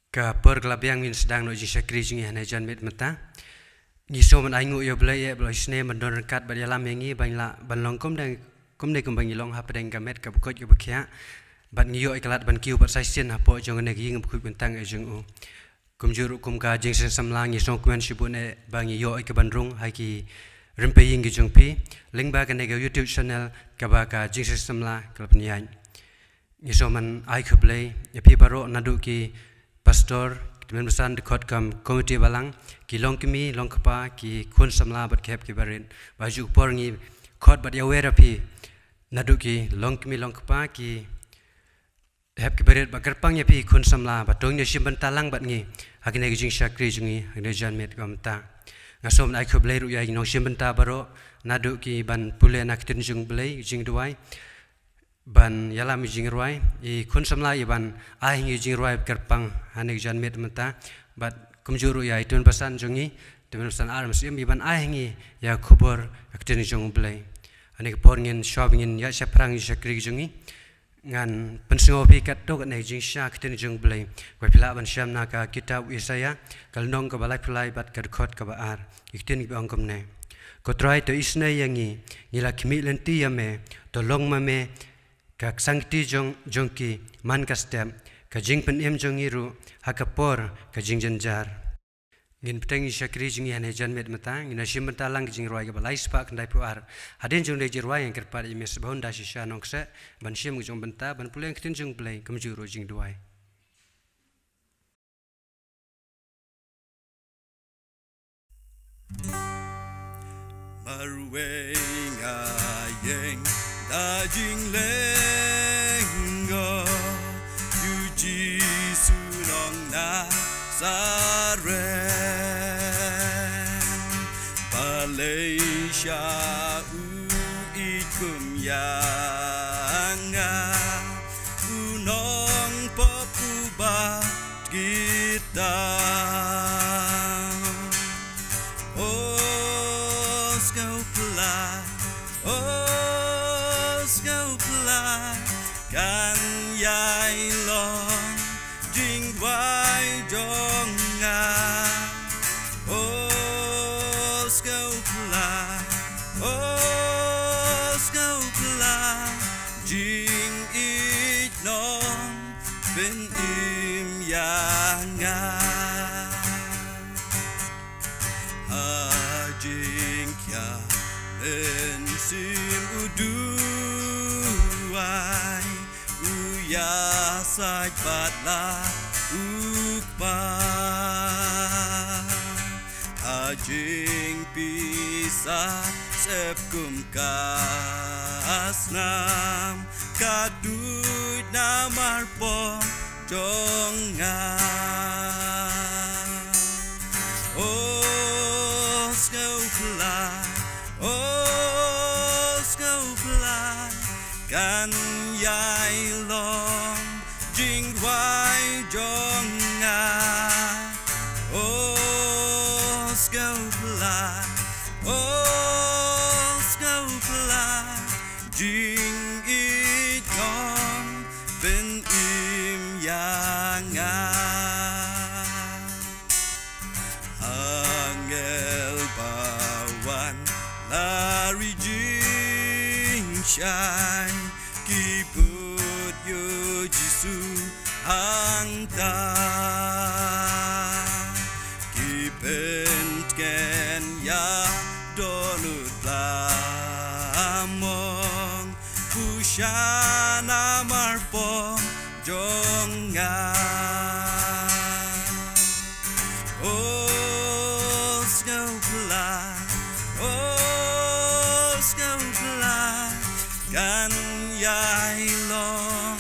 Ka por glabyang min sedang no jing syakri jing hana jan met mata ngiso man aingu yo blai e blai sne man don kat ba yalam yangi ban la ban long kom dang kom ne kom bang long ha padang ka met ka bukot yo bakhya ban ngiyo iklat ban kiu par sai sin ha po jong ne ging bukut bentang e jong u kum juru kum ka jing sen samlang ngi song kwen shibun e bang yo ik ban rung ha ki rimpe ying gi jong pi link ba ka ne YouTube channel ka ba ka jing sen samla klap nian ngiso man ai khublai e pi baro nadu ki pastor teman besan dekat kam komiti balang ki long kimi long kapa ki kun samla bat kep ki barin baju por ngi khot bat yawera pi nadu ki long kimi long kapa ki hep ki barit ba gerpang ya pi kun samla bat dong ne simban talang bat ngi hakine jing syakri jungi hande jan met kam ta ngasom ai khoblai ru ya nong simban ta baro nadu ki ban pule nak tin jung blai jing duai ban yalam jing ruai I kun samla I ban ai ngi jing ruai kerpang hanek jan met mata bat kumjuru ya itun pasan jungi temen pasan aram sim I ban ai ngi ya khubor akten jung blai hanek por ngin shopping in ya saprang sakri jungi ngan pensingo pi kat to nek jing sha akten jung blai wa pila ban syam na ka kitab Isaya kalnong ka balai pulai bat ka khot ka baar ikten bi angkom ne ko try to isne yangi nila kimi lenti yame to long mame ka sangti jongki man kastem ka jing pen em jongiru hakapor ka jing janjar ngin ptengi syakri jingi hane jan met mata ngina sim bentalang jing roi ka balai spa kendai puar hadin jong de jirwai yang kerpa I mes bahon da shisha nongse ban sim jong benta ban puleng tin jong play kamjuro jing duai Marweng ayeng da jing lengo yuji sunong na saren Malaysia ikum yanga unong popuba kita kan yai long jing wai jong nga skopla jing ik nong ben im yang nga ha jing kya ben sim udu ya sai patla ukpa ajing pisa sepkum kasnam kadut namar po jonga skopla kan yai long jing wai jong nga skopla jing it gong ben im yang nga angel bawan lari jing shine kiput yo jisu anta kipent ken ya donut lamong pushana marpong jonga skopla kan yai long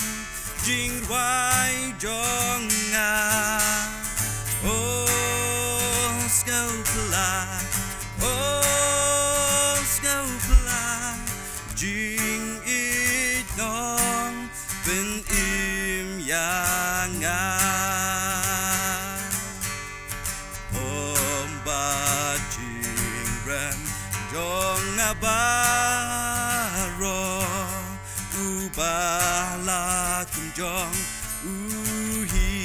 jing wai jong nga skopla jing it nong ben im yang nga jing ram jong nga baro ubala kum jong uhi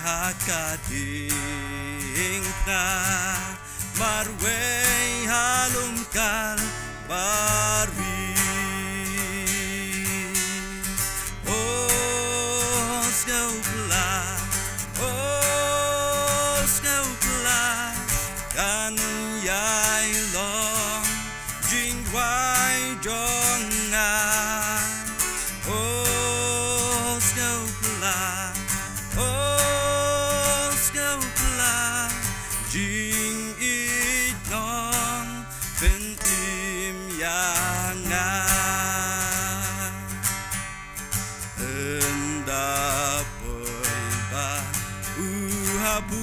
Hakading na marway halumkal barwi Skaupla kan yai long jing wai jonga Jing it nong ben im yanga Enda boy ba uhaburam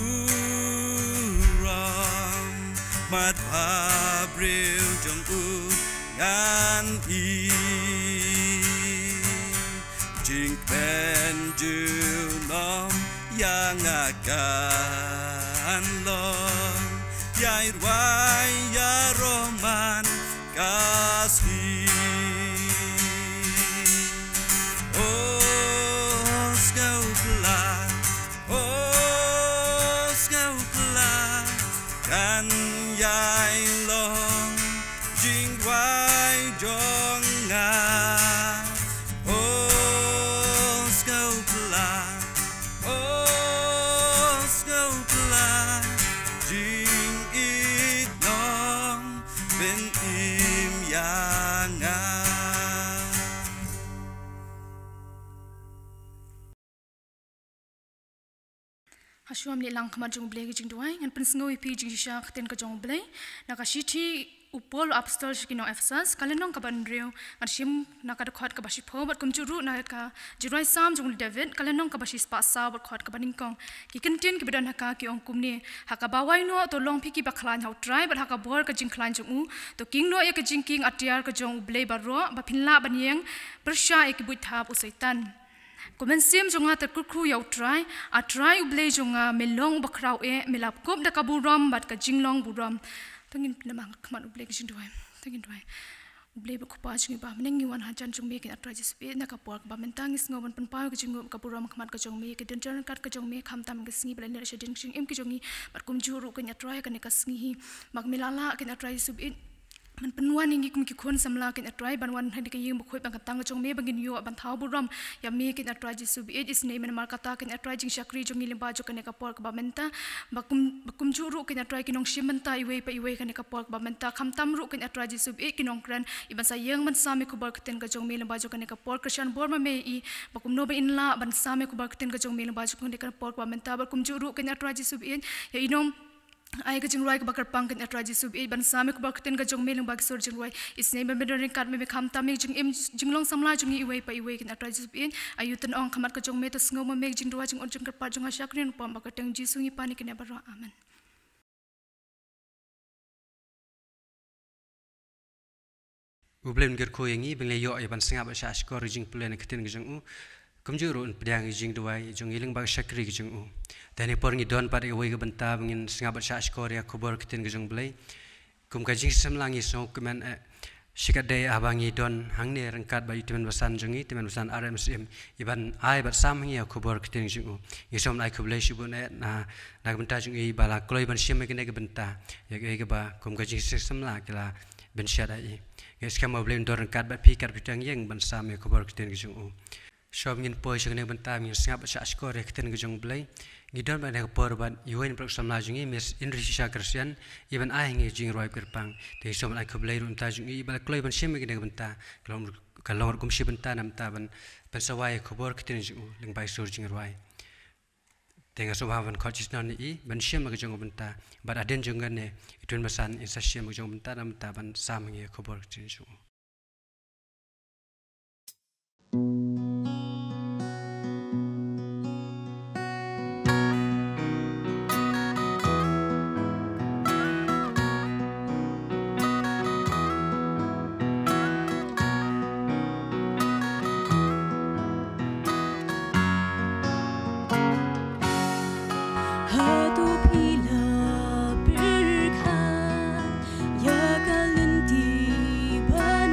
mat pabril jong u ngan i Jing ben ju nom yang akan long Yai ruai ya roman kasih Skaupla kan yai long jing ruai jonga Skaupla jing it nong ben im yanga Hasuam ni lang kamar jong blay jing duai ngan pensngoi pi jing sha khten ka jong blay nakashiti upol apostol shikino Ephesus kalenong ka bandreu arshim nakad khot ka bashi pho bat kumchuru naka jirai sam jong David kalenong ka bashi spa sa bat khot ka baningkong ki kentin ki bedan haka ki ong kumni haka bawai no to long phiki bakhlan hau try bat haka bor ka jing khlan jong u to king no ya ka jing king atiar ka jong blay baro ba phinla banyeng persha ek buit thap usaitan Comensim jonga terkukru yau try a try ublay jonga melong bakrau melap kop da kaburam bat ka jinglong buram tangin namang kman ublay jing duai tangin duai ublay bakupa jing ba menengi wan hajan jong me kin atra jispe na kapor ba mentangis ngoban penpau ka jing kaburam kman ka jong me ke denjar kat ka jong me kham tam ka singi blan ra shadin jing em ki jongi bat kum juru ka nyatra ka ne ka singi mag melala kin atra jispe man penuan ingi kum ki khon samla kin atrai banwan hadi ka yim bukhoi bang tang jong me bangin yo ban thau buram ya me kin atrai ji sub it is name mar kata kin atrai jing shakri jong ilim ba jo kan ka por ka ba menta bakum juru kin atrai kinong shimenta iwe pa iwe kan ka por ka ba menta kham tam ru kin atrai ji sub it kinong kran iban sa yang man same ku bar kten ka jong me lim ba jo kan ka por krishan bor ma me I bakum no ba in la ban same ku bar kten ka jong me lim ba jo kan ka por ka ba menta bakum juru kin atrai ji sub it ya inom ai ka jingrai ka bakar pang kan atraji sub e ban same ku bakten ka jong melung bag sur jingrai isne me bedoring kat me kham ta me jing im jinglong samla jong I iwe pa iwe kan atraji sub e ayutan ong khamat ka jong me to sngo me jingwa jing on jing ka pa jong ashakrin pam bakar teng jisungi pani kin baro amen Ublem ger ko yangi bengle yo ban singa ba sha skor jing plan kten jong u kumjuru un pediang jing duai jong iling bag shakri jong u dani por ngi don par iwe ga banta bangin singa ba sha skor ya kubor kten jong blai kum ka jing samlangi so kuman shikade abangi don hangne rangkat ba itimen basan jongi timen basan RMCM iban ai bat sam ngi kubor kten jong u isom ai kublai shibun na banta jong I bala kloi ban shim ke ne ga banta ya ga ba kum ka jing samla kila ben syada I Yes, kamu boleh dorong kat bat pikir pitang yang bangsa me kubur keten gejung u. Shop ngin poi sheng ne banta mi singap sha skor keten gejung blai. Ngidon ba ne kubur ban yuin prok samla jungi mis indri sha Christian even ai ngi jing roi kirpang. Te som ai kublai run ta jungi ba kloi ban shem ngi banta. Kalong kum shi banta nam ta ban sawai kubur keten gejung u ling bai sur jing roi. Tengah sobavan coaches nan I ban shem ngi jung banta. But aden jungan ne itun basan isa shem jong banta nam ta ban sam ngi kubur keten gejung. But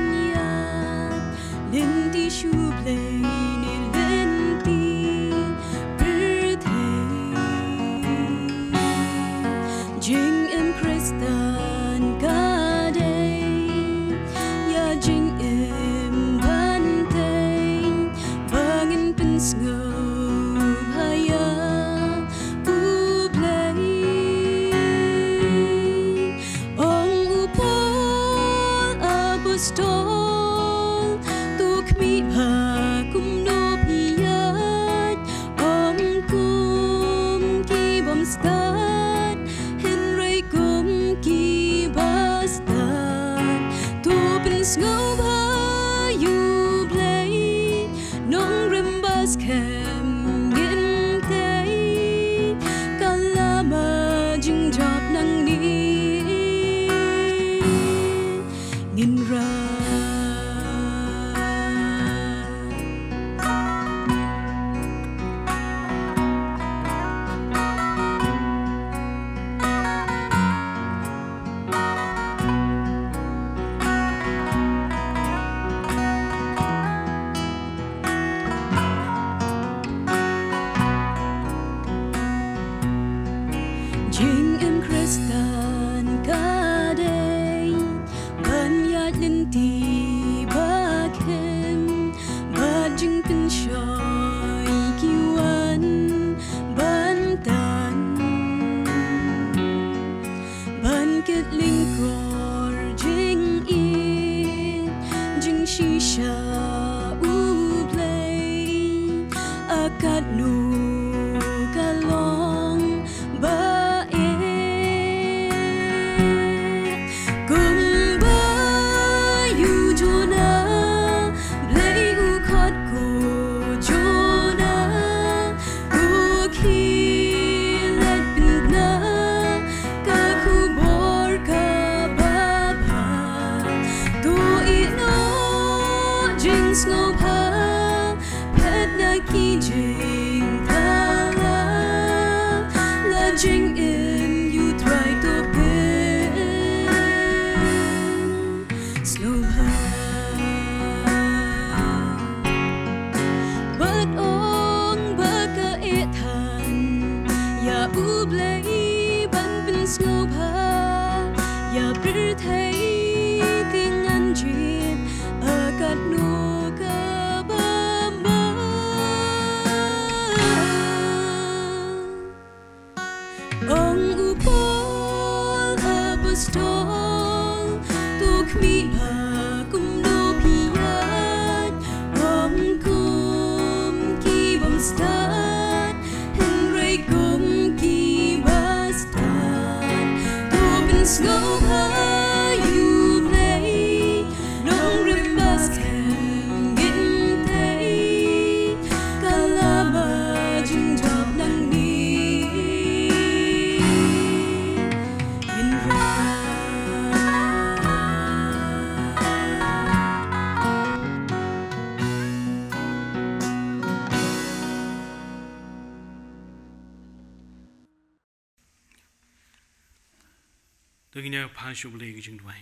Dagingnya pasyu belai gijing duai.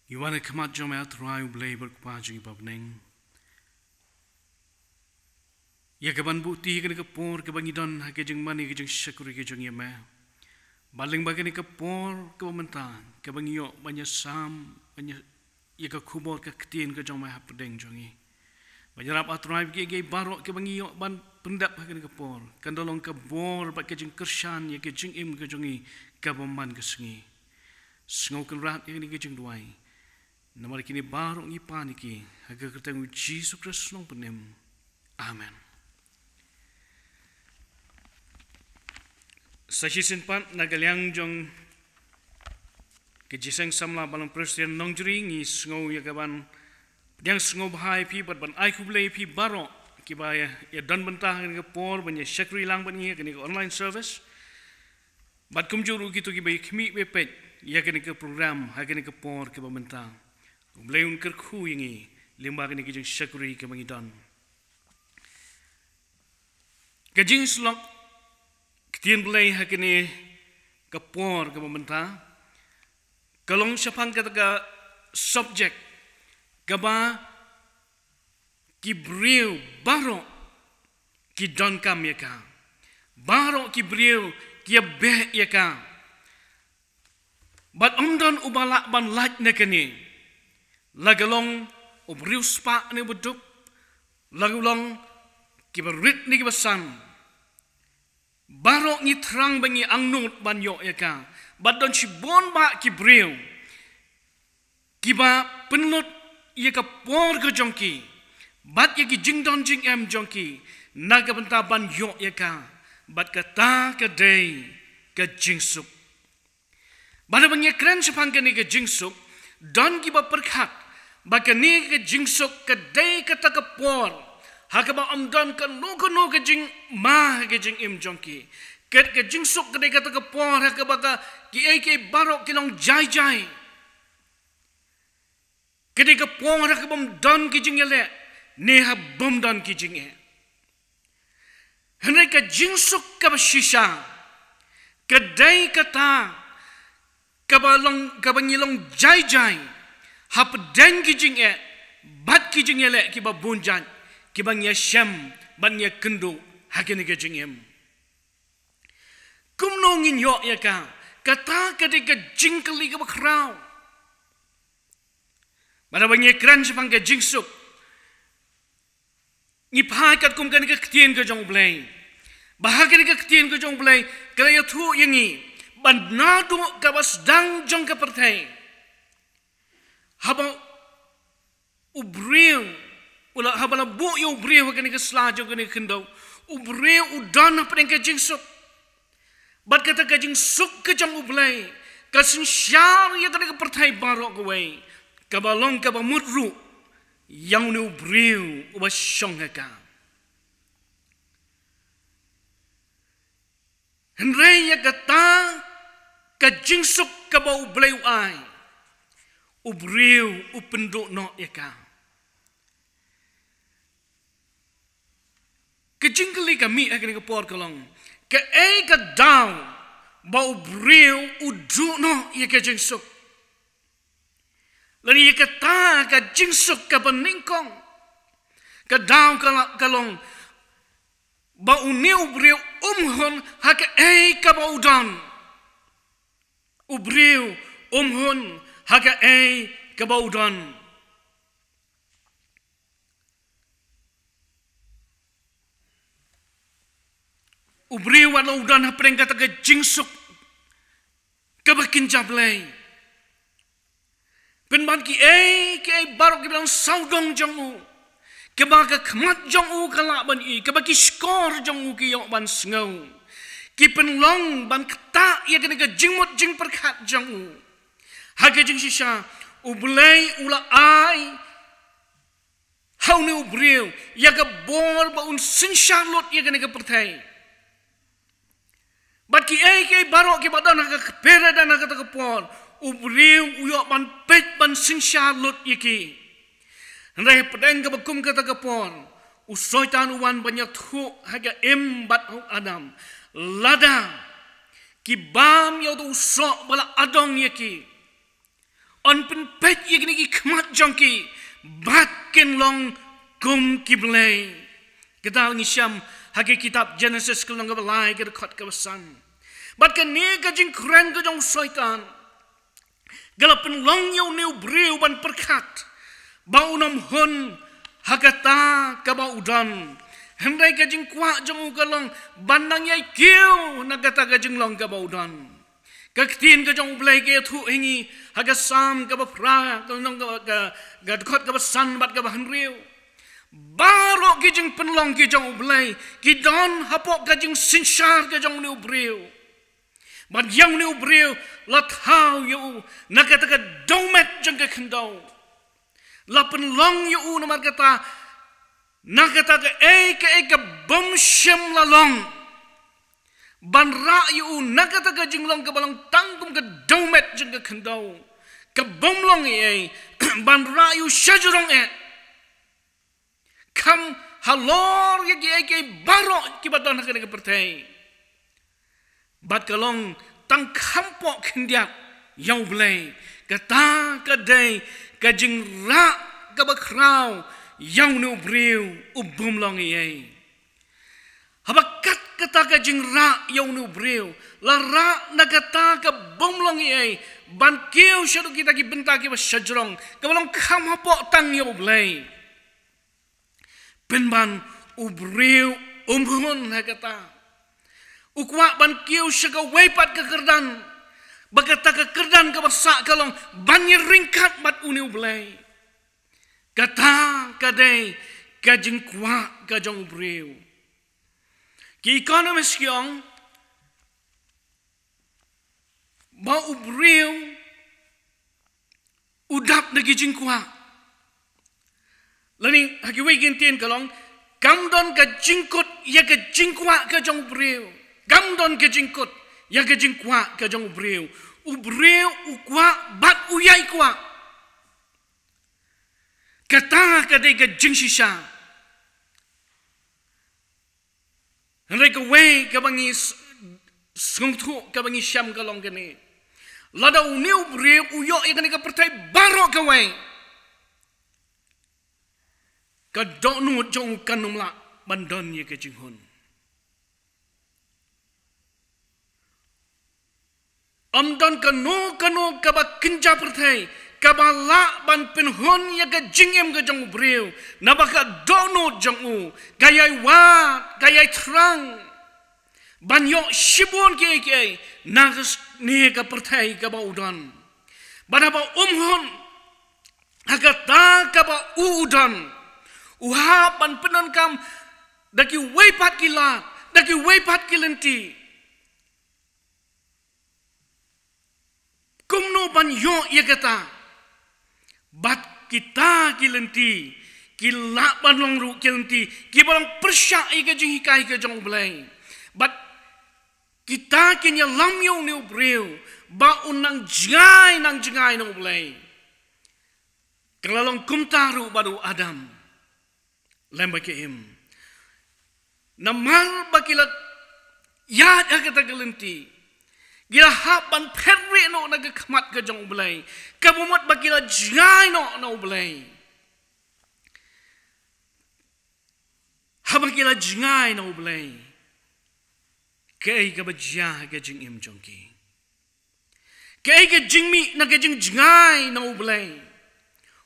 Iwana kamat jom el terayu belai berkepaju ibab neng. Ya kaban bukti kena kepor kebangidan hakijing mani kijing syakuri kijing yama. Baling bagani kepor kementan kebangiyo banyak sam banyak ya kekubor keketin ke jom hap pedeng jongi. Banyak rap aturayu gigi barok kebangiyo ban pendap kena kepor kandolong kebor bak kijing kersan ya kijing im kijongi kabaman kesengi. Sengau kenrat ya kini kijing duai. Namar kini barok ni paniki agar ketemu Yesus Kristus nong penem. Amen. Sashi sinpan nagalyang jong kejiseng samla balang presiden nong juri ngi sengau ya kaban yang sengau bahai pi ban ai kublai pi barok kibaya ya dan bentah kini kepor banyak syakri lang bani kini ke online service. Bat kumjuru gitu kibaya kemi bepet ya kini ke program ha kini kepor ke bentang. Kublai un kerku ini limba kini kijing syakri ke bangidan. Kejing slok Ketian belai hakini kepor ke pemerintah. Kalong siapang kata subjek kaba kibriu barok ki don kam yaka. Barok kibriu ki beh yaka. Bat omdan ubalak ban laj nekani. Lagalong ubriu spak ni beduk. Lagalong kiberit ni kibesan. Barok ni terang bangi angnut banyo ya ka. Badon si bon ba ki breu. Kiba penlut ya ka por ke jongki. Bad ya ki jingdon jing em jongki. Naga benta banyo ya ka. Bad kata ke day ke jingsuk. Bada bangi keren sepang ke ni ke jingsuk. Don kiba perkat. Baka ni ke jingsuk ke day kata ke por. Hakaba amdan kan no ke jing ma ke jing im jongki ket ke jing suk ke kata ke por hakaba ka ki ai ke barok kilong jai jai ke ke por hakaba amdan ke jing ele ne ha bom dan ke jing e henry ke jing suk ka shisha ke dai kata kabalong kabangilong jai jai hap den ke jing e bat ke jing ele ki ba bunjan kibang ya syam ban ya kendu hakini ke jingem kumnongin yo ya ka kata ketika jingkeli ke bakrau Mana banyak keran sepang ke jingsuk. Ni pakat kum kan ke ketien ke jong blay. Bahagia ke ketien ke jong blay. Kalau ya tu yang ni. Ban nadu ke bas dang jong ke pertai. Haba ubriu. Ula haba la bu yo ubriu kan ke selajo kan ke kendau. Ubriu udan apa yang ke jingsuk. Bat kata ke jingsuk ke jong blay. Kasin syar ya kan ke pertai barok ke kabalong kabamudru yang ni ubriu ubah syongaka. Henry ya kata kajingsuk kabau ubleu ai ubriu upenduk no ya ka. Kejingkeli kami akan kepor kolong ke ka down bau ubriu uduk no ya kajingsuk. Lalu ia kata ka jingsuk ka peningkong. Ka daw kalong. Ba uniu briu umhun haka ka baudan. Ubriu umhun haka ka baudan. Ubriu wadla udan hapreng kata ka jingsuk. Ka bakinjablay. Penban ki baru ki bilang saudong jongu. Kebaga kemat jongu kalak ban kebaki skor jongu ki yok ban sengau. Ki penlong ban ketak ya kena ke jingmut jing perkat jongu. Haga jing sisa ublay ula ai. Hau ni ubriu ya ke bor ba un sin charlotte ya kena ke pertai. Bat ki baru ki badan haga kepera dan haga tekepor. Ubriu uyok ban pet ban sin charlotte yaki. Rai pedang ke bakum kata kepon. Usoitan uwan banyak tu haga bat adam. Lada ki bam yo tu usok bala adong yaki. On pen pet yaki ni ki kemat jongki. Batken long kum ki blay. Kita ngisiam haga kitab Genesis kelong ke balai ke dekat ke besan. Batken ni ka jing keren ke jong soitan. Galapen long yau neu breu ban perkat. Bau nam hun hakata ka bau udan. Hendai ka jing kuak jong kalong bandang yai kiu nagata ka jing long ka bau udan. Ka ketin ka jong blai ke thu hingi haga sam ka ba pra ka nong ka dekat ka besan bat ka ba henriu. Barok ki jing penlong ki jong blai ki don hapok ka jing sinsyar ka jong neu breu. But yang ni ubriu lat hau yu nakata ka domet jang ka kendau. Lapen long yu namar kata nakata ka bom syam lalong. Ban ra yu nakata ka jinglong ka balong tangkum ka domet jang ka kendau. Ka bom long ban ra yu syajurong Kam halor ki barok ki badan ka pertai. Bat kalong tang kampok kendiak yang belai kata kadai kajing rak kabakrau yang nu briu ubum long ye. Habakat kata kajing rak yang nu briu la rak na kata ka bom long ye ban kiu syadu kita ki bentak ki syajrong kabalong kam hapok tang yang belai. Penban ubriu umhun na kata. Ukwa ban kiu syaka wepat ke kerdan. Bagata ke kerdan ke basak kalong banyak ringkat bat uniu belai. Kata kadai kajing kwa kajong briu. Ki ekonomis kiong ba ubriu udap na gijing kwa. Lani hakiwai gintien kalong kamdon ka jingkut ya ka jingkwa kajong briu. Gamdon ke jingkut, ya ke jingkwa ke jong ubriu ukwa bat uyai kwa. Kata kadai ke jing sisa. Hendak ke wei ke bangi sungtu ke bangi syam ke long kene. Lada uni ubriu uyok ya kene ke pertai barok ke wei. Ke dok nu jong kanum la bandon ya ke jinghun. Amdan kanu kaba kenja pertai kabala ban penhon ya ga jingem ga jong breu na baka dono jong u gayai wa gayai trang ban yo shibon ke nagas ne ka perthai ka ba udan banaba umhon agata ka ba udan uha ban penan kam daki weipat kilat daki weipat kilenti kumno ban yo ya kata bat kita kilenti kila ban long ru kilenti ki barang persya ika jing hikai ka jong blai bat kita kinya lam yo ne breu ba unang jangai nang jangai no blai kelalong kumtaru badu Adam lem baki im namar bakilat yad akata kilenti gila hapan perri no naga kemat ke jong belai kabumat bagila jai no belai haban gila jai no belai kei ka bajah ke jing im jongki kei ke jingmi naga jing jai no belai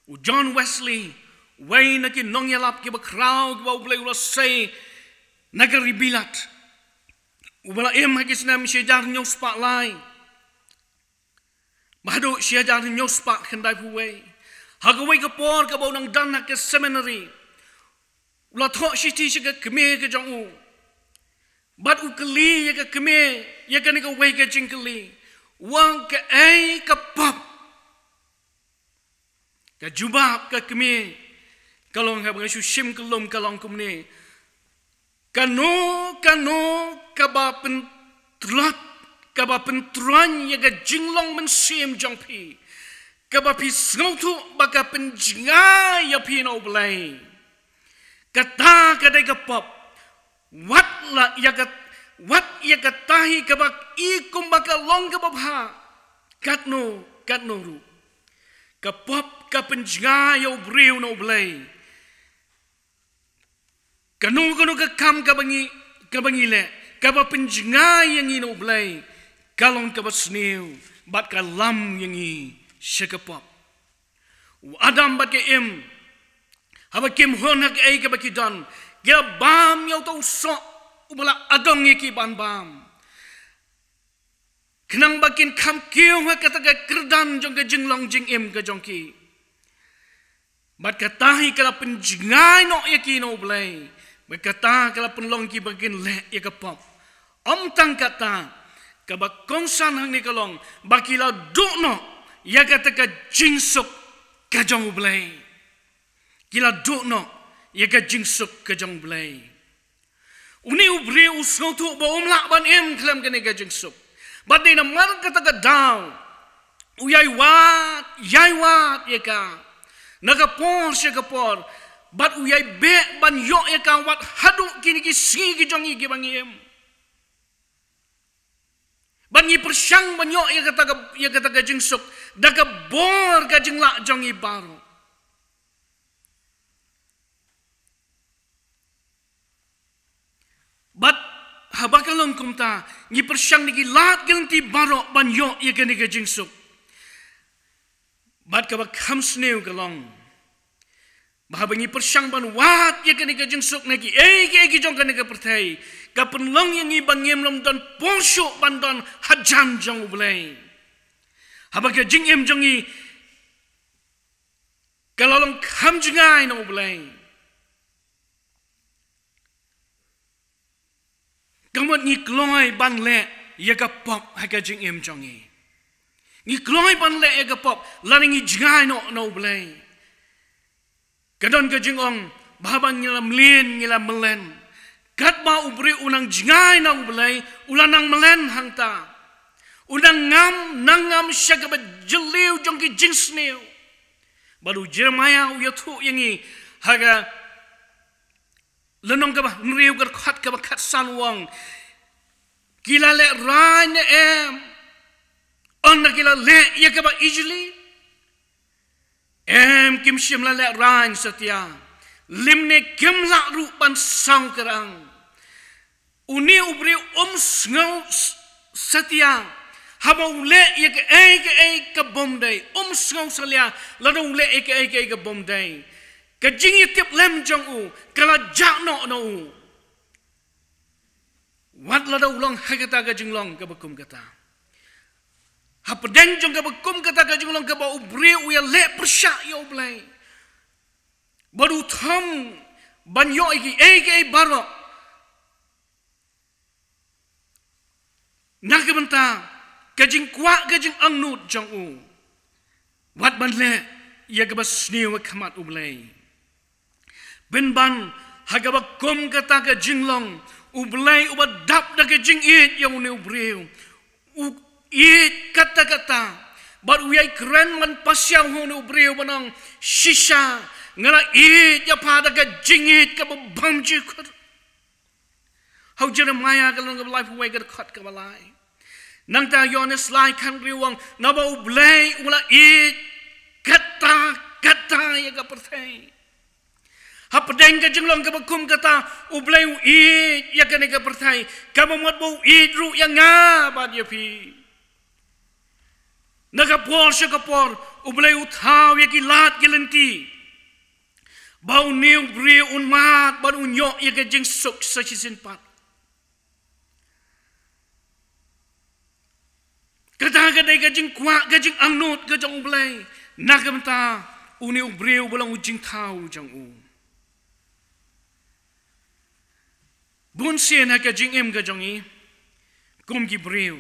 u John Wesley wai naki nong yalap ke ba crowd ba belai ula say naga ribilat ubala em hagis nam syajar nyos pak lai mahdo syajar nyos pak khandai puwe hagawai ka por ka bonang dan ke seminary ula tho shiti shiga keme ke jong u bat u kli ya ka keme ya ka ni ka wei ka jingkli wang ka ai ka pop ka jubab ka keme kalong ha bangasu shim kalom kalong kumne kano kaba pentruan ya ga jinglong men sim jongpi kaba pi snautu baka penjinga ya pi no blai kata kadai ka pop wat ya ka tahi kaba ikum baka long ka babha katno ru ka pop ka penjinga ya breu no blai kanu ka kam ka bangi le ka ba penjingai yang ino blai kalong ka ba sneu bat ka lam yang i shakapop Adam bat ke im haba kim hon hak ai ka ba ki don gila bam yau tau so ubala adong ye ki ban bam kenang bakin kam kiu ha kata ka kerdan jong ka jinglong jing im ka jong ki bat ka tahi ka penjingai no ye ki no blai berkata kalau penlong ki bagian le ya kapop om tang kata kabak kongsan hang ni kalong bakila dukno ya kata ka jingsuk ka jong blai kila dukno ya ka jingsuk ka jong blai uni ubri usno tu ba umla ban em klam ka ni ka jingsuk badai na mar kata ka daw uyai wat ya ka nakapor siya kapor bat uyai be ban yo ya kan wat hadu kini ki si ki jongi ki bangiem ban yi persyang ban yo ya kata ka jingsuk da ka bor ka jingla jongi baro bat habakalong kumta yi persyang ni ki lat ganti baro ban yo ya kan ka jingsuk bat ka bak hamsneu kalong bahabangi persyang ban wat ya kani ka jingsuk nagi ki jong kani ka perthai ka penlong yang i bangem lom don porsho ban don hajan jong ulai habaka jingem jong i kalalong kham jingai no ulai kamot ni kloi ban le ya ka pop ha ka jingem jong i ni kloi ban le ya ka pop laning i jingai no ulai kadon ka jingong bahabang ngila mlin ngila melen kat ba ubri unang jingai na ublay ulanang melen hangta unang ngam siya ka ba jeliw jong ki jingsnew baru Jeremiah uyatu yangi haga lenong ka ba nriw ka khat ka ba khat sanwang kila le ran em on na kila le ya ka ba easily em kim shim la le ran satya limne kim la ru pan sang kerang uni ubri sngo satya habau le ye ke bom dai sngau salia la dong le ke bom dai ke jing ye tip lem jong u kala jak no u wat la dong long hakata ke jing long ke bakum kata hapdeng jong ke bakum kata ke jing long ke ba ubre u ya le persya yo blai baru tham ban yo ke baro nak benta kajing kuat kajing angnut jong u wat ban le ya ke basni wa khamat u blai ben ban haga ba kom kata ke jinglong u blai u badap da ke jing it yang ne u breu u it kata bar u yai kren man pasyang ho ne u breu banang shisha ngara it ya pada ke jing it ke bam ji how Jeremiah kalong ke life way ke khat ke balai nang ta yones lai kan riwang na ba u blai u la it kata ya ke perthai hapdeng ke jinglong ke bakum kata ublai u it ya ke ke perthai ka mamot bu it ru ya nga ba dia pi naga por se ka por ublai u thau ya ki lat ke lenti bau new bri un mat ba un yo ya ke jing suk sa chi sin pat kata dai ke jing kwa ke jing angnut ke jong ublai naga menta u new bri u bolong u jing thau jong u bun sien ha ke jing em ke jongi kum ki breu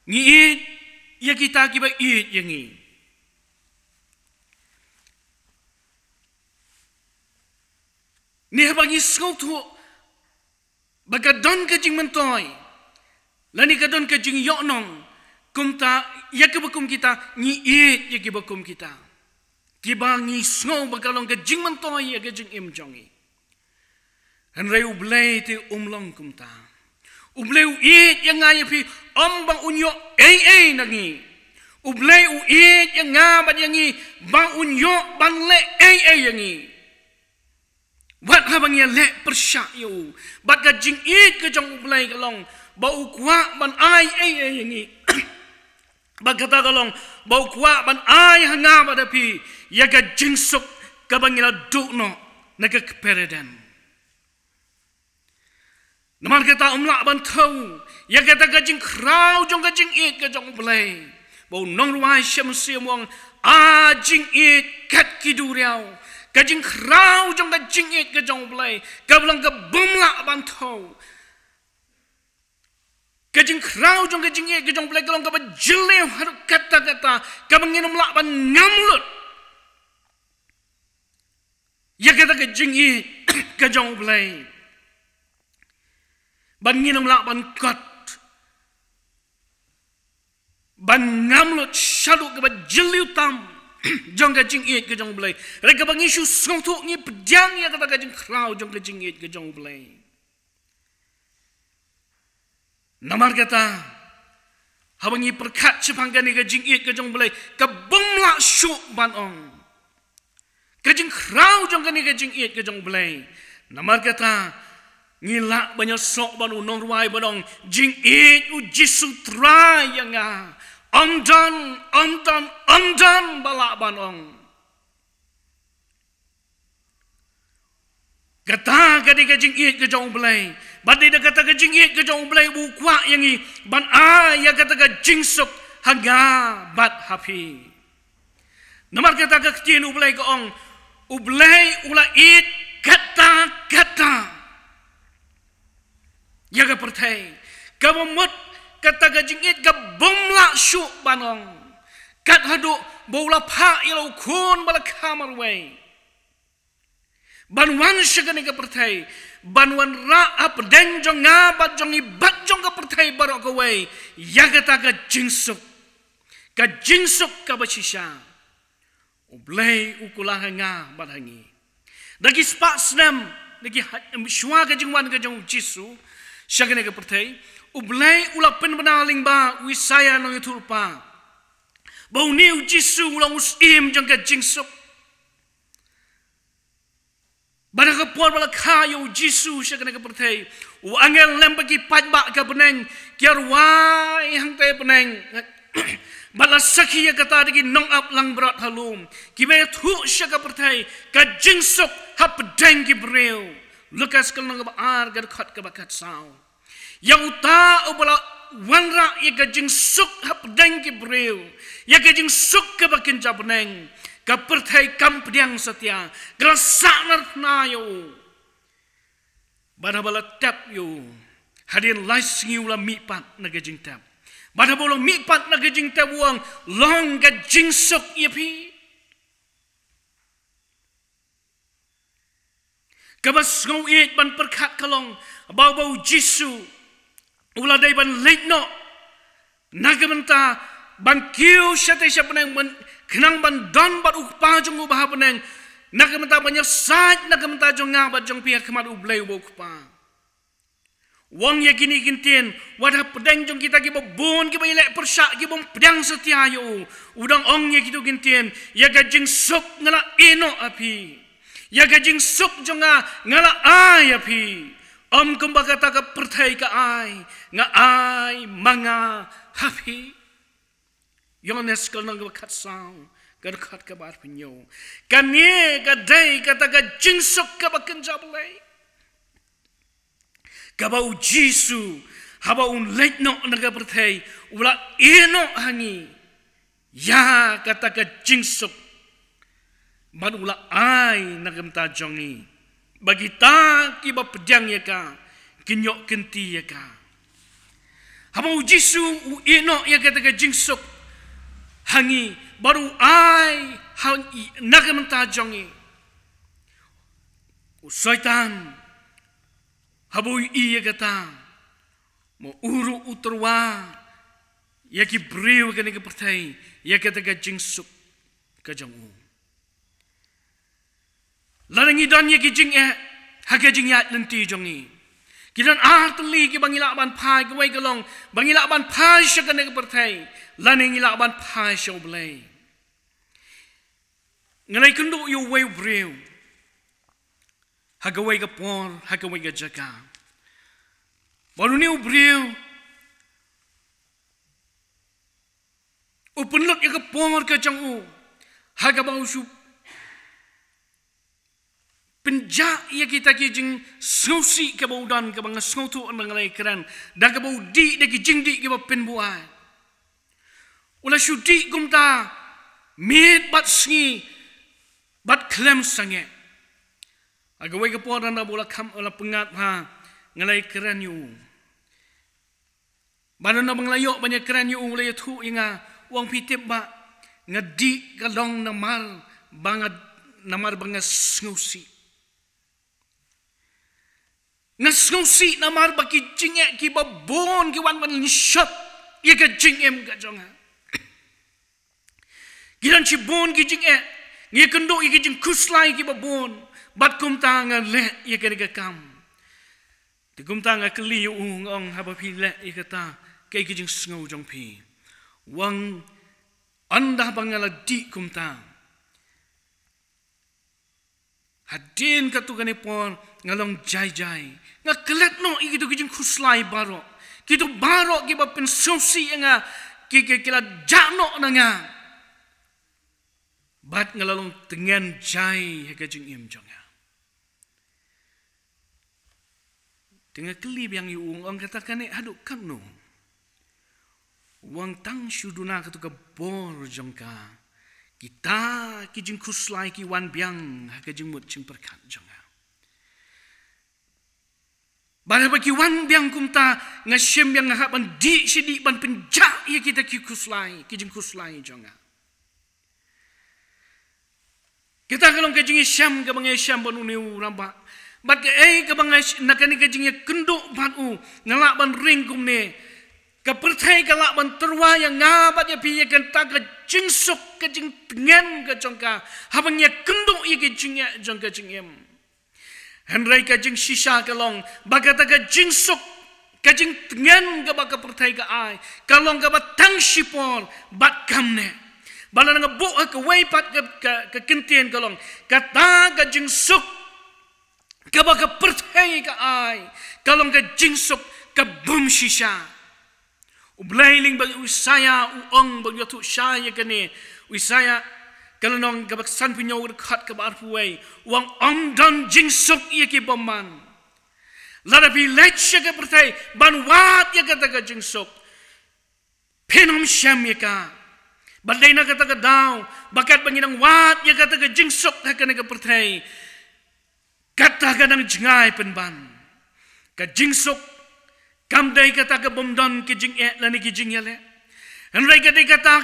ngi it ya kita ki ba it yangi ni ha bagi skau tu baga don ke jing mentoi lani ka don ke jing yo nong kum ta ya ke bakum kita ngi it ya ke bakum kita ki ba ngi skau baga long ke jing mentoi ya ke jing em jongi han rei ublei ti umlong kumta ublei u it yang ngai pi bang unyo nangi ublei u it yang nga ba yangi bang unyo ban le yangi wat ha bang ya le persya yu bat ga jing it ke jong ublei ka long ba u kwa ban ai yangi ba kata ka long ba u kwa ban ai hanga ba da pi ya ga jing suk ka bang ila du no na ka pereden naman kita umlak bantau ya kita kajing krau jong kajing it kajong belai bau nong ruai syamsi mong jing it kat kiduriau kajing krau jong kajing it kajong belai kablang ke bumlak bantau kajing krau jong kajing it kajong belai kalong ke jeleu haruk kata kabangin umlak ban ngamlut ya kita kajing it kajong belai ban nginam lak ban kat ban ngamlut shalu ke ban jeliu tam jong ka jing it ke jong blai reka bang isu song tu ni pedang ya kata ka jing krau jong ka jing it ke jong blai namar kata habangi perkat sepanggan ni ka jing it ke jong blai ka bumlak syuk ban ong ka jing krau jong ka ni ka jing it ke jong blai namar kata ngilak banyak sok banu nong ruai banong jing it u jisu try yang amdan balak banong kata kadi ka jing it ke jong blai badai da kata ka jing it ke jong blai bu kwa yang i ban ya kata ka jing suk haga bat happy namar kata ka ktin u blai ko ong u blai ula it kata ya ka pertai ka momot kata ka jingit ka bomla syuk banong kat hadu bola pha ilo kun bala kamar way banwan syagani ka pertai banwan ra ap den jong ngabat jong ibat jong ka pertai barok ka way ya kata ka jingsuk ka basisya ublay ukulah nga badhangi dagi spak snam dagi syua ka jingwan ka jong jisu syagane ke pertai ublai ula pen benaling ba wisaya nang itulpa bau niu jisu ulang usim jang ka jingsuk Bada ka por bala kayo Jisu siya kana ka pertay. U angel lem bagi pajba ka beneng kiar wai hang te beneng. Bala sakhi ya kata digi nong up lang berat halum. Ki me thu siya ka pertay ka jingsuk hap deng ki breu. Lukas kal nang ba ar gar khat ka bakat sao. Yang uta u bala wanra ya ka jingsuk hap deng ki breu. Ya ka jingsuk ka bakin jabneng. Kapertai kampdiang setia, gerasak na yo. Bada bala tap yo, hadin lais ngiula mipat na gajing tap. Bada bolo mipat na gajing tap uang long gajing sok ipi. Kabas ngau it ban perkat kalong bau Jisu, uladai ban leitno, nagamenta ban kiu syate syapneng kenang ban don bat ukpa jong ubah peneng nak menta banyak saj nak menta jong ngabat jong pihak kemat ublay ukpa wong ya kini kintin wadah pedang jong kita ki bon ki bailek persyak ki bom pedang setia yo udang ong ya kitu kintin ya gajing sok ngala eno api ya gajing sok jong ngala ai api om kumba kata ka pertai ka ai nga ai manga happy Yones kal nang kat sao gar khat ka bar pinyo kanye ka dai kata ka jingsok ka bakan jablay ka ba Jisu haba un leitno naga perthai ula eno hangi ya kata ka jingsok man ula ai nagam ta jongi bagi ta ki ba pedang ya ka kinyok kenti ya ka haba Jisu u eno ya kata ka jingsok hangi baru ai hang nagam ta jongi syaitan habu iya kata mo uru uterwa ya ki breu kan ke pertai ya kata ka jingsuk ka jongu larangi don ya ki jing ha ka jing ya lenti jongi kidan artli ki bangila ban phai ka wai kalong bangila ban phai sya kan ke pertai laning ila ban phai show blay ngalai kundu yu way breu hagaway ka por hagaway ka jaka baru ni breu upunlot ya ka por ka jang u hagabau su penja ya kita ki jing sausi ka bau dan ka bang sautu ngalai keran da ka bau di da ki jing di ka pen buai Ula syuti kumta mit bat sngi bat klem sange agawai ka poran na bola kam ola pengat ha ngalai keren yu banan na banglayo banyak keren yu ulai thu inga wang pitip ba ngadi kalong namar bangat namar bangas ngusi ngasngusi namar baki jinge ki babon ki wan ban shot ya ka jingem ka jonga Giran si bon ki jing ngi kendo ki jing kuslai ki babon bat kum tanga le ye ka kam ti kum tanga kli ung ong ha ba pi le ye kata ke ki jing sngo jong pi wang anda bangala di kum tang hadin ka tu kane pon ngalong jai jai nga kelet no iki tu ki jing kuslai baro ki tu baro ki ba pen sosi nga ki kila jano nga bat ngalalong tengen jai heka jing im jonga tengah kelib yang iung orang katakan aduk kan no wang tang syuduna katu ka bor jongka kita ki jing kuslai ki wan biang heka jing mut jing perkat jonga bada baki wan biang kumta ngasyem yang ngahak ban di sidi ban penjak ya kita ki kuslai ki jing kuslai jonga kita kalau kejingi syam ke bangai syam banu niu ramba bat ke ke bangai nakani kejingi kenduk banu ngalak ban ring kumne ke pertai kalak ban terwa yang ngabat ya pi kan tak ke jingsuk ke jing tengen ke jongka habangnya kenduk ye ke jing jongka jingem henrai ke jing sisa kalong bagata ke jingsuk ke jing tengen ke baka pertai ke ai kalong ke batang sipor bat kamne Bala nga buka ka way pat ka kintien kalong kata ka jing suk Kaba ka perthai ka ai. Kalong ka jingsuk ka bum shisha. Ublailing bagi usaya uong bagi tu saya kene. Usaya kalong ka baksan punyo khat ka barpuai. Wang om dan jingsuk ia ki boman. Ladapi lecce ka perthai ban wat ya kata ka jingsuk. Penom syam ya ka. Badai na kata ka daw. Bakat banginang wat ya kata ka jingsuk ha kene ka perthai. Kata kadang jengai penban. Ka jingsuk kamdai kata ka bomdon ke jing lani ke jing yale. Henry kata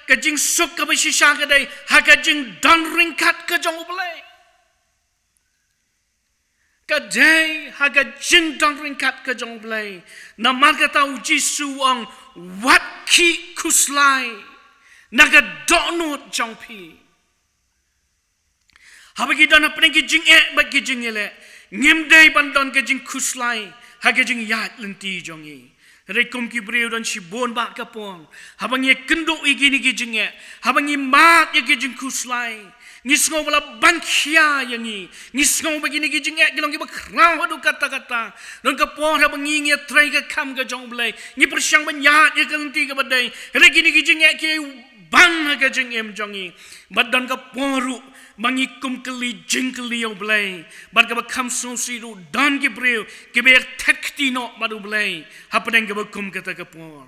ka jingsuk ka bisisha ka dai ha ka jing don ringkat ka jong ublai. Ka dai ha ka jing don ringkat ka jong ublai. Namar kata uji suang wat ki kuslai. Naga donut jong pi. Habagi dana pengi jing bagi jing yele ngimdai bandon ke jing kuslai haga jing yat lenti jongi rekom ki breu dan shibon ba kapong habangi kendo igini ke jing habangi mat ye ke jing kuslai ngisngo bala bankhia yangi ngisngo begini ke jing gelong ki bakrau adu kata-kata don kapong habangi ngi trai ke kam ke jong blai ngi persyang banyat ye ke lenti ke badai regini ke jing ke bang ke jing jongi badan kapong mangikum keli jingkeli yang belai, bar kaba kam sonsiru dan kibreu kiber tekti no madu belai, apa yang kaba kum kata kapor.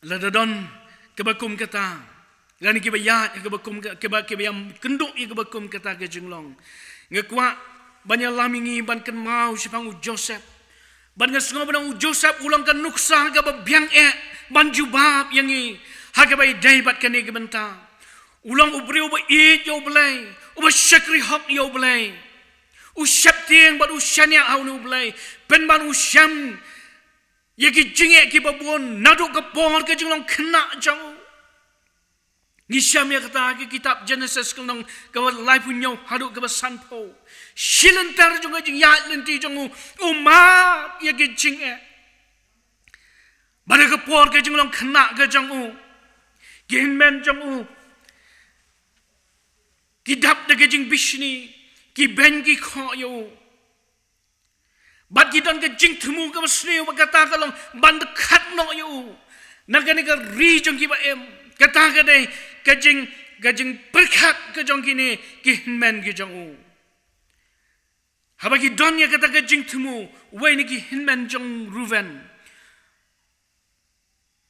Ladadon kaba kum kata, lani kiba yat kaba kum kaba yang kenduk kaba kum kata ke jinglong, ngekuat banyak lamingi ban ken mau sipangu Joseph. Ban ngasngo banang Joseph ulang kan nuksa ka biang ban jubab yangi haga bai dai bat kan ke benta ulang ubriu ba it yo blai uba syakri hak yo blai u syaptieng bat usyania au nu blai pen ban usyam yaki jinge ki babon naduk ka por ke jinglong kena jang ngisyam ya kata ke kitab Genesis kenong ka life punyo haduk ka sanpo Shilentar juga jing yat lenti jongu umat ya ke jing Bada ke por ke jing long kena ke jongu Genmen jongu Kidap de ke jing bishni Ki ben ki kho yo Bad kidan ke jing temu ke basni kata kalong ban dekat no yo Nagani ke ri jong ki ba kata ke dei ke jing perkat ke jong kini ki men ki jongu Habagi donya kata ke jing temu, wai ni ki hinman jong Ruven.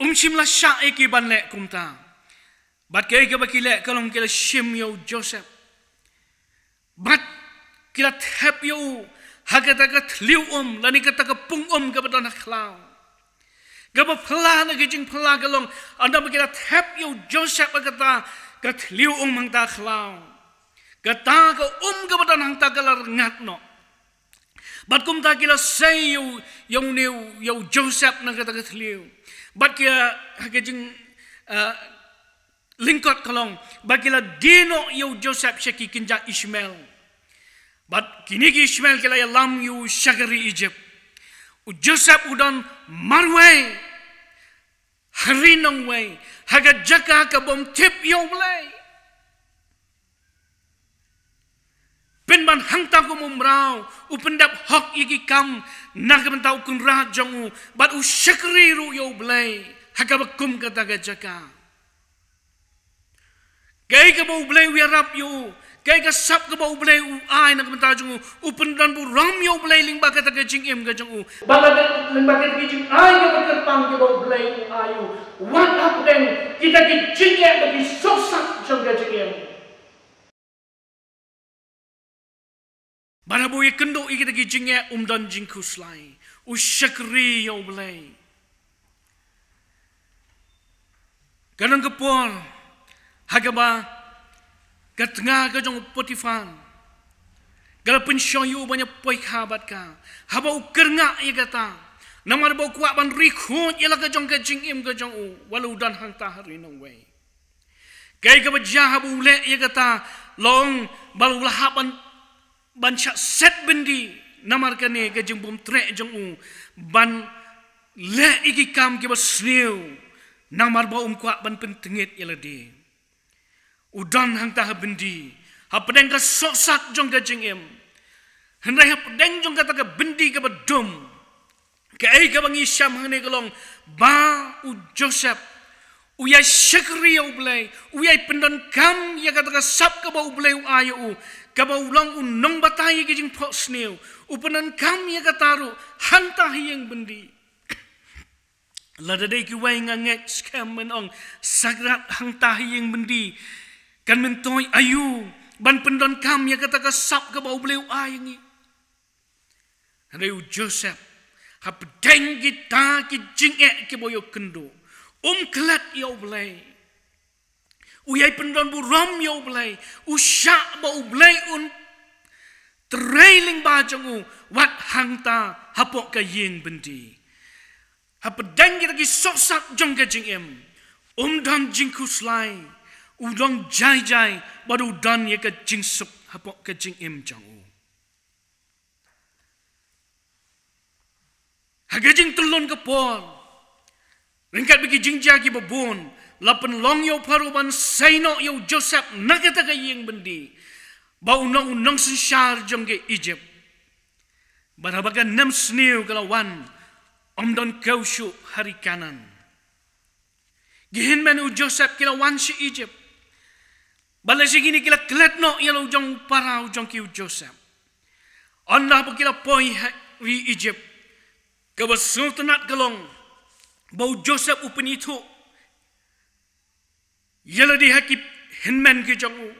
Shimla sya ki ban lek kumta. Bat ke ke baki lek kalong kila shim yo Joseph. Bat kila tap yo hakata ka tliu lani kata ka pung ke badana klau. Gaba pala na ke jing pala kalong anda bakila tap yo Joseph kata ka tliu mangta klau. Kata ka ke badana ta kalar ngat no. Bat kum ta kila say yung new yung Joseph na kata katliw. Bat kila hakajing lingkot kalong. Bat kila dino yung Joseph siya kikinja Ishmael. Bat kini ki Ishmael kila yalam yung syagari Egypt. U Joseph udan marway. Harinong way. Hagajaka kabom tip yung blay. Penban hangta ko mumrau upendap hok iki kam nagamantau kun rahat jongu bat u syakri ru yo blai hakabakum kata gajaka kai ka bau blai wiarap yo kai ka sap ka bau blai u ai nagamantau jongu upendan bu ram yo blai ling bakata ka jing em ka jongu balaga ling bakata ka jing ai ka bakatang ka bau blai u ayu what up then kita ki jing em bagi sosak jong ka jing em Bana boye kendo iki taki jinge dan jingku slai usyakri yo blai kanang kepor hagaba katnga ka jong Potifar gal pensyoyu banyak poi khabat ka haba ukerna ye kata namar bo kwa ban rikhut yela ka jong ka jingim ka jong u walau dan hang ta hari no way kai ka bajah bu le ye kata long bal lahaban ban syak set bendi namar kane ke jeng bom trek jeng u ban le iki kam ke basniu namar ba kwa ban pentengit yaladi udan hang ta bendi ha pedeng ka soksak jong ka jingem hendai ha pedeng jong ka ta ka bendi ka badum ka ai ka bangi syam hang ne kalong ba u Joseph uyai syakri ya ublay uyai pendan kam ya ka ta ka sap ka ba ublay u ayu ka ba ulang u nong batai ka jing phok sneu u pendan kam ya ka taru hanta hieng bendi ladadai ki wai ngangek skam men ong sagrat hanta hieng bendi kan mentoy ayu ban pendon kam ya kata ka sap ka bau bleu ayangi Hadai Joseph ha pedeng kita ki jingek ki boyo kendo kelat ya blai uyai pendon bu rom ya blai usyak bau blai un trailing ba jangu wat hangta hapok ka yeng bendi ha pedeng kita ki soksak jong ka jingem dan jingkus lai udang jai baru dan ye ke jing sup hapok ke jing im jang u haga jing telon ke por ringkat bagi jing jagi babon lapan long yo paruban saino yo Joseph nakata ka yeng bendi ba unang sensar jong ke Egypt barabagan 6 sneu kalawan don kausyu hari kanan gihin menu Joseph kalawan si Egypt balai segini kila kelet no yalo jong parau jong kiu Joseph. Anda apa kila poi wi Egypt. Kawa sultanat galong bau Joseph upen itu. Yalo di hakip henman ke jong u.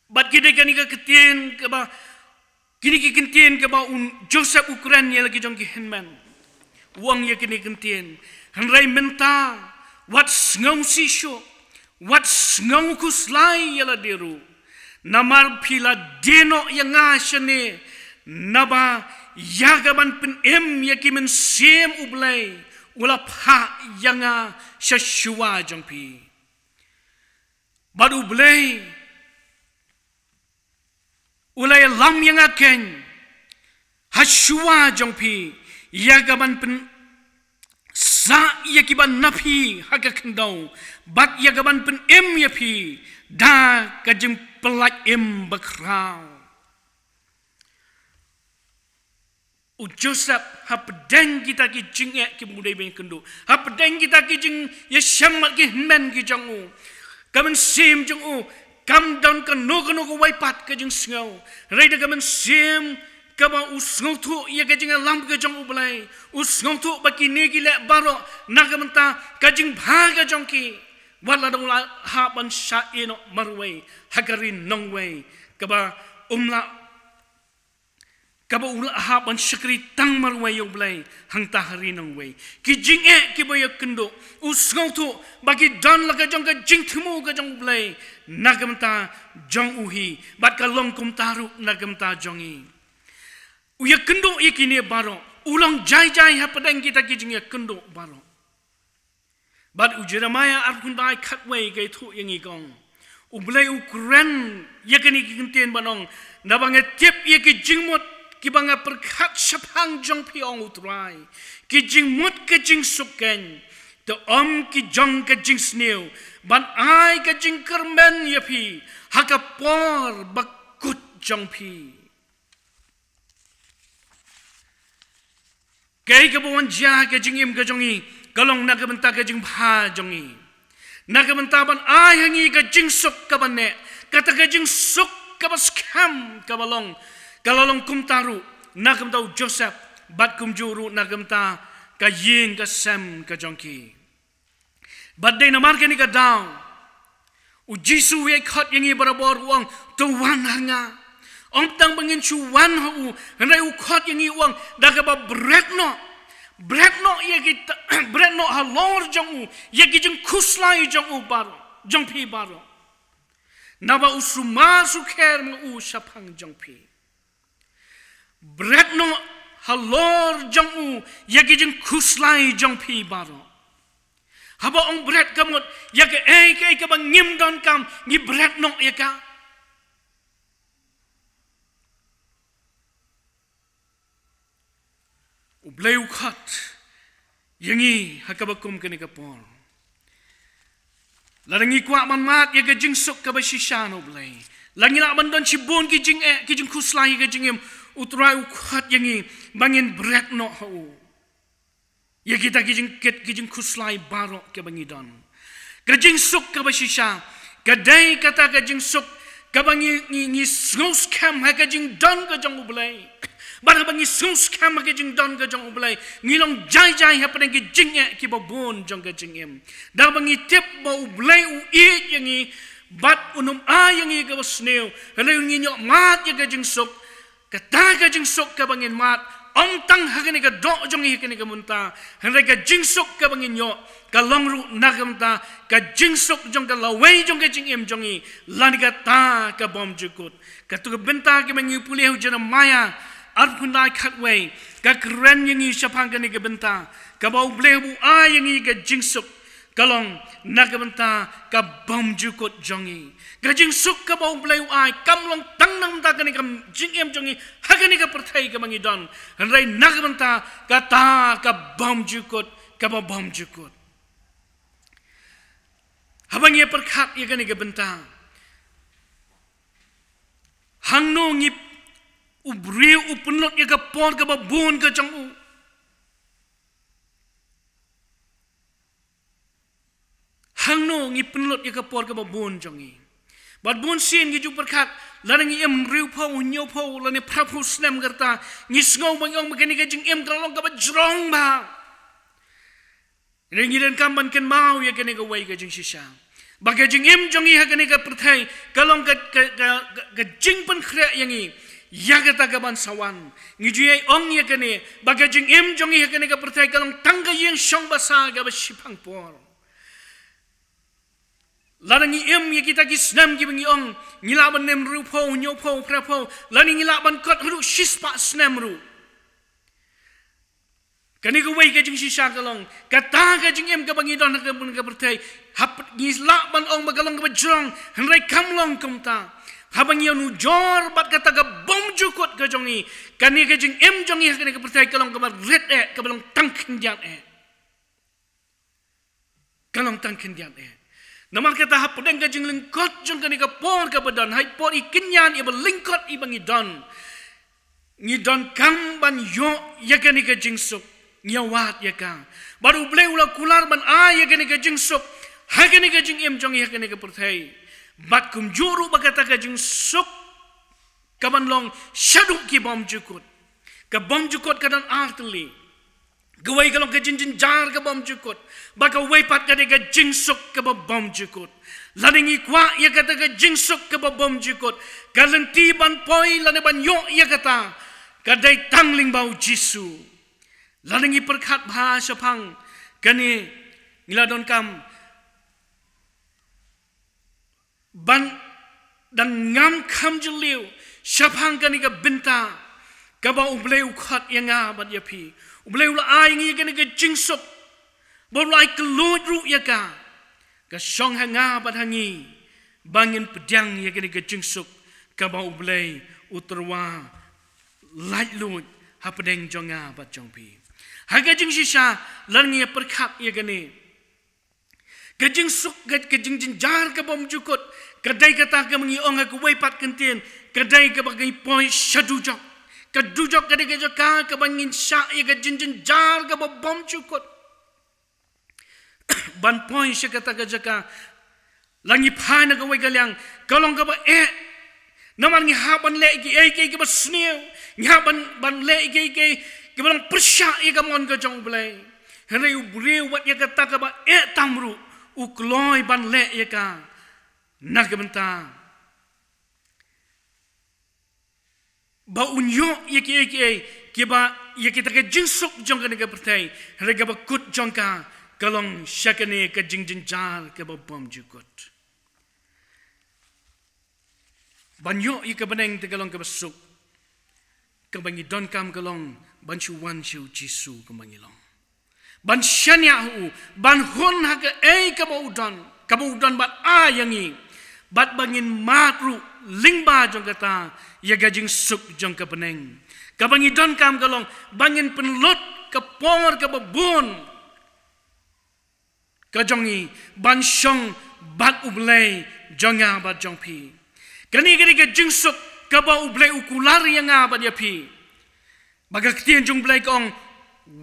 Bat kita kini ke ketien kaba kini ke ketien kaba Joseph ukuran yalo ke jong ki henman. Uang ya kini ketien. Henrai menta wat ngau sisyo. Wat ngau kuslai yala deru namar pila deno yang ngasane naba yagaban pen yakimen sem ublai ulap ha yanga syashua jongpi baru ublai ulai lam yang aken hashua jongpi yagaban pen sa yakiban napi haga kendau bat yagaban pen yapi da kajim pelak bakrau u Joseph ha pedeng kita ki jingek ki mudai ben kendo ha pedeng kita ki jing ya syamat ki men ki jangu kamen sim jangu kam down kan no ko wai pat ka jing sngau raida kamen sim kama usngau tu ia kajing lam ka jong ublai usngau tu baki ne ki le baro nagamenta kajing bhaga jong ki wala dong ha ban sha ino marway hagarin nongway kaba ula ha ban syakri tang marway yung blay hang tahari nongway ki jing ki boyo kendo usngau tu baki dan la ka jong ka jing thumu ka jong blay nagamenta jong uhi bat ka long kum taru nagamenta jongi uya kendo ikini baro ulang jai ha padang kita kijing ya kendo baro bad u Jeremiah arkundai khatway kai thu yangi kong ublai ukuran yakani kintien banong nabange tip yakijing mot kibanga perkhat sapang jong piong utrai kijing mot kijing suken the ki jong kijing sneu ban ai kijing kermen yapi hakapor bakut jong pi Kaya kabuan jah ke jingim ke jongi kalong nagamenta ke jing bha jongi nagamenta ban ai hangi ke jing suk ka ban ne kata ke jing suk ka bas kham ka balong kalalong kum taru nagamenta Joseph bat kum juru nagamenta ka ying ka sem ka jongki badai namar ke ni ka down u Jisu we khat yangi barabor uang tuwan hanga Om tang bangin chuwan hu hendak ukot yang iwang daga ba bread no ye kita bread no halor jong ye kijeng kuslai jong baro jong pi baro naba usuma suker mu sapang jong pi bread no halor jong ye kijeng kuslai jong pi baro haba ong bread kamot ye ke ke bang ngim don kam ni bread no ye ka Ublay ukhat yangi hakabakum kani kapor Larangi kuat man mat ya ke jing sok ke basisha no blai. Langi nak bandon cibon ki jing kuslai ke jing em utrai ukhat yangi bangin break no ho. Ya kita ki jing kuslai barok ke bangidon. Ke jing sok ke basisha. Kadai kata ke jing sok ke bangi ni ngos kam ha ke jing don ke jong blai. Bar bangi ngos kam ha ke jing don ke jong blai. Ngilong jai ha padang ki jing ki babon jong ke jing em. Da bangi tip ba blai u i yangi bat unum ayangi ke basneu helai nginyok mat ya ke jing sok kata ke jing sok ke bangin mat om tang hakani ke dok jongi hakani ke munta helai ke jing sok ke bangin nyok ka longru nagamta ka jing sok jong ka lawai jong ke jing em jongi lani ka ta ka bom jukut ka tu ke benta ke mangi pulih jana maya arpundai khatway ka kren yangi syapang kani ke benta ka bau bleh bu ayangi ke jing sok kalong nagamta ka bom jukut jongi gajing suk ka bau bleu ai kamlong tangnam ta kani kam jing em jongi hakani ka perthai ka mangi don rai nagamta ka ta ka bom jukut ka bom jukut habang ye perkhat ye kani ka benta hangno ngip ubriu upunot ye ka pon ka babon ka jongu hangno ngi penlut ya kapor ka babon jongi bad bon sin gi ju perkhat larangi em riu pho nyo pho lane phrapu snem garta ngi sngo bang ong magani ka jing em kalong ka bajrong ba ringi den kam ban ken mau ya kene ka wai ka jing shisha baga jing em jongi ha kene ka perthai kalong ka jing pan khre yangi ya kata ka ban sawan ngi ju ai ong ya kene baga jing em jongi ha kene ka perthai kalong tangga yang shong basa ka ba shipang por larangi em ye kita ki snam ki bangi ong ngilaban nem ru pho nyo pho pra pho lani ngilaban kot ru shispa snam ru kani ko wei ka jing shisha kalong kata ka jing em ka bangi don ka bun ka bertai hap ngilaban ong magalong ka bajrong henrai kamlong kumta habangi nu jor bat kata ka bom jukot ka jongi kani ka jing em jongi kani ka bertai kalong ka red ka balong tangkin jat kalong tangkin jat namal kata hap pedang ka jing lingkot jong kani ka por ka badan hai por ikinyan iba lingkot ibang idon ngidon kam ban yo ya kani ka jing suk nyawat ya ka baru bleu la kular ban a ya kani ka jing suk ha kani ka jing em jong ya kani ka perthai bat kum juru bakata ka jing suk ka ban long shaduk ki bom jukut kadan artli gawai kalong ka jing jar ka bom jukut baka wai pat ka de ka jing suk ka bom jukut laningi kwa ya kata ka jing suk ka bom jukut kalenti ban poi lane ban yo ya kata kadai tangling bau jisu laningi perkhat bha sapang kani ngiladon kam ban dan ngam kham jeliu sapang kani ka benta ka ba ubleu khat yanga bat yapi ubleu la ai ngi kani ka jing suk bo lai kelut ru ya ka shong hanga bat hangi bangin pedang ya kani ka jing suk ka ba ublei uterwa lai lut ha pedeng jonga bat jongpi haga jing shisha langi perkhat ya kani ka jing suk ka jing jar ka bom jukut kadai kata ka mengi ong ka wai pat kentien kadai ka bagai poi shadujok kadujok kadai ka jaka ka bangin sha ya ka jing jar ka bom jukut ban poi she kata ka jaka langi phai na ka wai galyang kalong ka ba naman ngi ha ban le ki ki ba sneu ngi ha ban le ki ki ban persha ya ka mon ka jong blai henai u breu wat ya kata ka ba tamru ukloi ban le ya ka nak benta ba unyo ya ki ba ya kita ka jinsuk jong ka ka pertai henai ka ba kut jong ka kalong syakane ka jing jar ka ba bom jukut banyo i ka baneng te kalong ka basuk ka bangi don kam kalong ban chu wan chu jisu ka bangi long ban shanya hu ban hon ha ka ka ba udon bat ayangi bat bangin matru lingba jong kata ya gajing suk jong ka baneng ka bangi don kam kalong bangin penlut ka por ka babon ka jongi ban shong bat ublay jonga bat jongpi kani ke jing sok ka ba ublay ukular yang bat ya pi baga ketien jong blay kong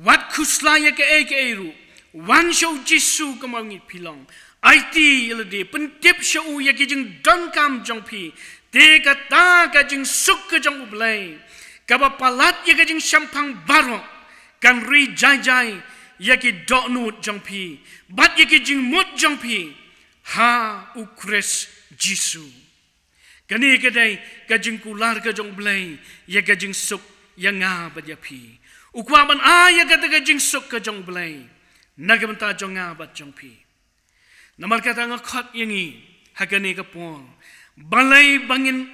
wat kuslaya ke eru wan show jisu kamangi pilong IT yelade pentip show ya ke jing dongkam jongpi te kata ka jing sok ke jong ublay ka ba palat ya ke jing sampang baro kan ri jai ya ke doknut jongpi bat ya ke jing mut jongpi ha ukres jisu kani kedai ka jing kular ka jong blay ya ke jing sok yang ngabat ya pi ukwaban ayah kata ka jing sok ka jong blay nagamta jong ngabat jong pi namar kata ngakot yangi hakani ka pon balay bangin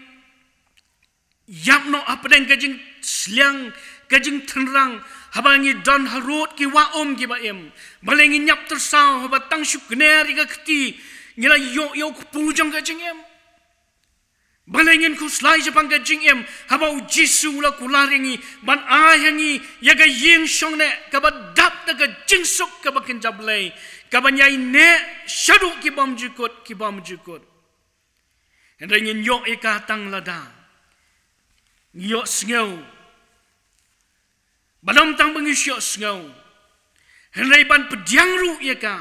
yapno apdeng ka jing sliang ka jing tenrang habangi don harut ki wa ki ba em balay ngin nyap tersaw habatang syukner ka kti ngila yo pujang ka jing em balengin ku slai japang ka jing em habau jisu la kularingi ban ayangi yaga ying shong ne ka ba dap ka jing sok ka ba kin jablay ka ba nyai ne shadu ki bom jukut endengin yo e ka tang lada yo sngo balom tang bangi syo sngo hendai ban pediang ru ye ka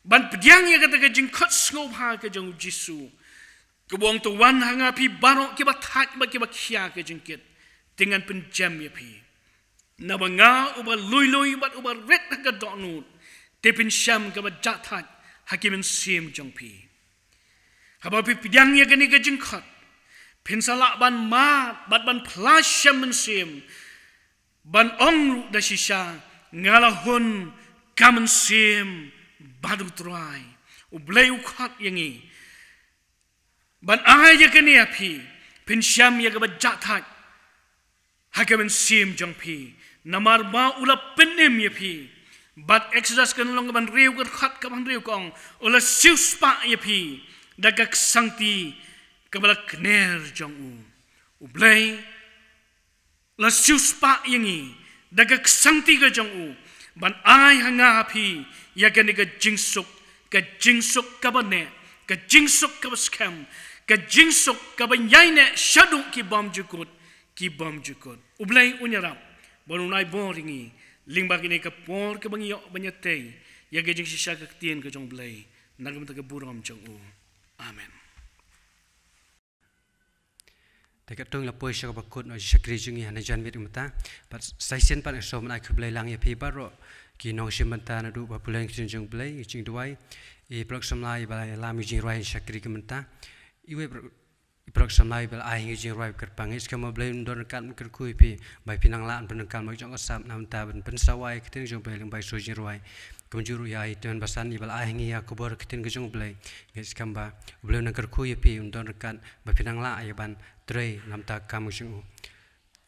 ban pediang ye ka jing khot sngo ha ka jong jisu kebuang tuan hanga pi barok ki batat ba ki bakhia ke jengkit dengan penjam ya pi na banga uba lui bat uba ret ka donut te pin syam ka bajatat hakimen sim jong pi haba pi pidang ya gani ka jengkot pin salak ban mat bat ban plasam men sim ban ong da shisha ngalahun kamen sim badu trai ublay ukhat yangi ban ayah kini api pensyam ya kebajak tak hakamen sim jong pi namar ba ula penem ya pi bat exodus kan long ban riu kan khat kan riu kong ula sius pa ya pi daga sangti kebala kner jong u ublay la sius pa yangi daga sangti ka jong u ban ay hanga api ya kani ka jingsuk ka bane ka jingsuk ka scam ka jingsuk ka banyai ne shadu ki bom jukut ublay unyarap bonunai boringi lingba kini ka por ka bangyo banyatei ya ga jing sisa ka tien ka jong blay nagam ta ka buram jong u amen Dekat tung la poi syaka bakut no syakri jungi hana jan mit umta but saisen pan so man aku blay lang ya pi baro ki nong simanta na du ba pulen ki jong blay jing duai e plok samlai ba la mi jing roi syakri ki menta iwe iprok samlai bel ai jing roi kerpang is kama blay ndon kan kerkui pi bai pinang laan penengkal mo jong asap nam ta ben pensawai kiting jong blay bai so jing roi kunjuru ya itu basan ibal ai ngi ya kubor kiting jong blay is kamba blay nang kerkui pi ndon kan bai pinang la ya ban tre nam ta kam jong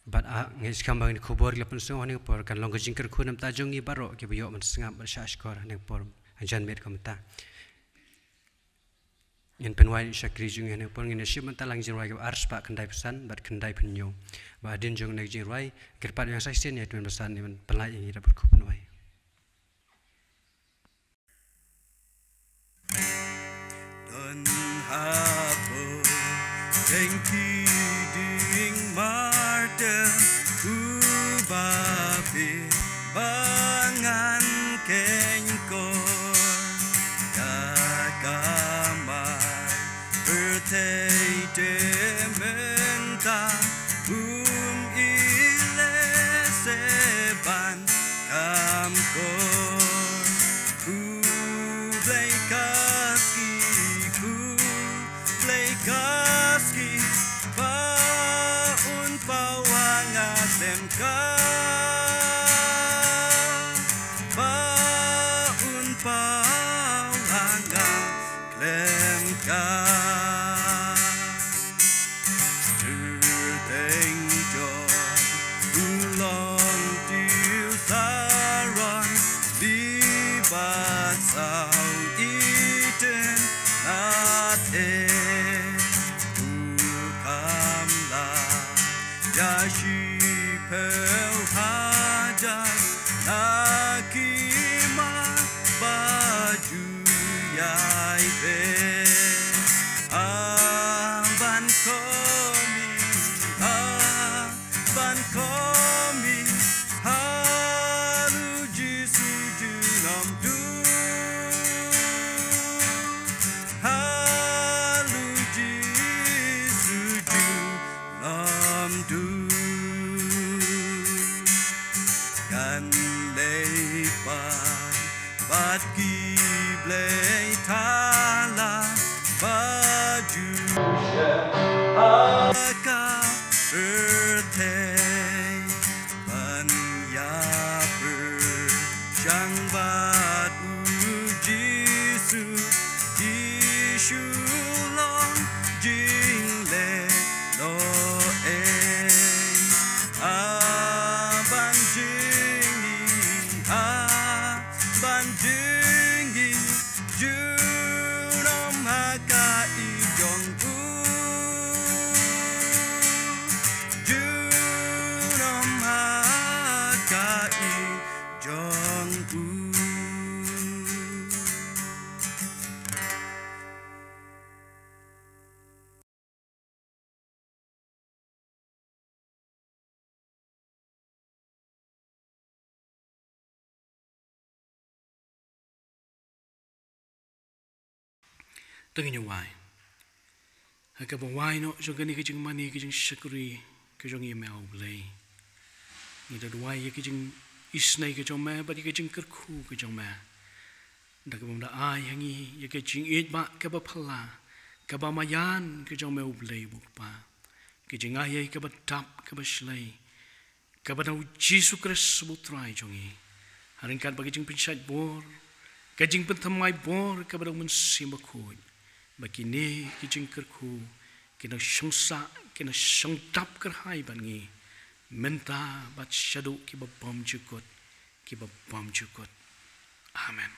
bat a ngis kamba ni kubor la penso ni por kan long jing kerkui nam ta jong ni baro ki biyo man sngap ber shashkor ning por anjan met kamta yang penwai syakri jung yang pun ini siapa talang jingrai ke ars pak kendai pesan bat kendai penyo badin jung nak jingrai kerpat yang saya sen ya tuan pesan ini pelai yang kita berkup penwai don hapo tengki ding marta ubapi bangan kenyko Bertei dementa ile seban kamkor play kaski paun pawanga semka paun pawanga klemka komi ha ban komi halu jisu junam tu halu jisu junam tu kan leipan bat ki blei thala baju aka ertei ban ya jang bat jisu jisu long jing le lo e ban jingi ban jingi junom haka i jong u junom haka i jong u. Tengah nyawai. Haka bawai no jong ni kijing mani kijing syakuri kijong email blay. Ni dadwai ye kijing isnai kijong ma ba kijing kerku kijong ma. Dak bamda ai hangi ye kijing it ba ka ba phala ka ba mayan kijong ma blay bukpa. Kijing ai ka ba tap ka ba shlai. Ka ba na Jesu Kristus butrai jongi. Haringkat ba kijing pinsat bor. Kijing pentamai bor ka ba mun simakoi. Bakini kijing kerku kina shangsa kina shangtap kerhai bangi menta bat shadu ki ba bom jukut amen.